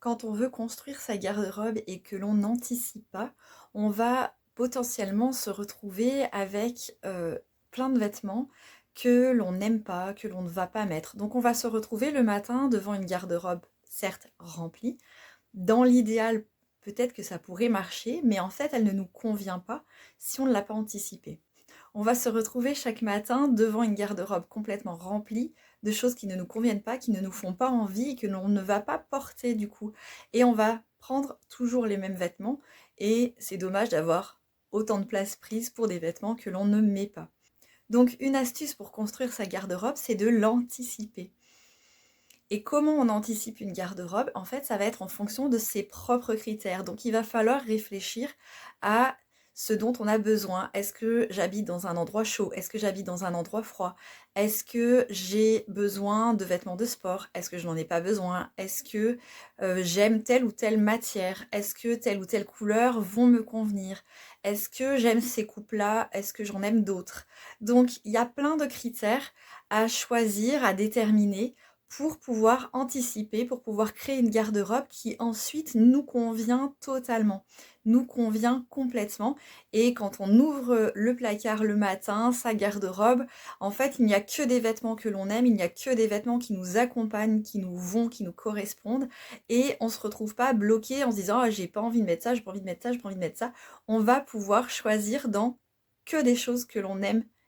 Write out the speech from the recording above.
quand on veut construire sa garde-robe et que l'on n'anticipe pas, on va potentiellement se retrouver avec plein de vêtements que l'on n'aime pas, que l'on ne va pas mettre. Donc on va se retrouver le matin devant une garde-robe certes remplie. Dans l'idéal, peut-être que ça pourrait marcher, mais en fait elle ne nous convient pas si on ne l'a pas anticipé. On va se retrouver chaque matin devant une garde-robe complètement remplie de choses qui ne nous conviennent pas, qui ne nous font pas envie et que l'on ne va pas porter du coup. Et on va prendre toujours les mêmes vêtements et c'est dommage d'avoir autant de place prise pour des vêtements que l'on ne met pas. Donc une astuce pour construire sa garde-robe, c'est de l'anticiper. Et comment on anticipe une garde-robe? En fait, ça va être en fonction de ses propres critères. Donc, il va falloir réfléchir à ce dont on a besoin. Est-ce que j'habite dans un endroit chaud? Est-ce que j'habite dans un endroit froid? Est-ce que j'ai besoin de vêtements de sport? Est-ce que je n'en ai pas besoin? Est-ce que j'aime telle ou telle matière? Est-ce que telle ou telle couleur vont me convenir? Est-ce que j'aime ces coupes-là? Est-ce que j'en aime d'autres? Donc, il y a plein de critères à choisir, à déterminer pour pouvoir anticiper, pour pouvoir créer une garde-robe qui ensuite nous convient totalement, nous convient complètement. Et quand on ouvre le placard le matin, sa garde-robe, en fait, il n'y a que des vêtements que l'on aime, il n'y a que des vêtements qui nous accompagnent, qui nous vont, qui nous correspondent. Et on ne se retrouve pas bloqué en se disant ah, j'ai pas envie de mettre ça, j'ai pas envie de mettre ça, j'ai pas envie de mettre ça. On va pouvoir choisir dans que des choses que l'on aime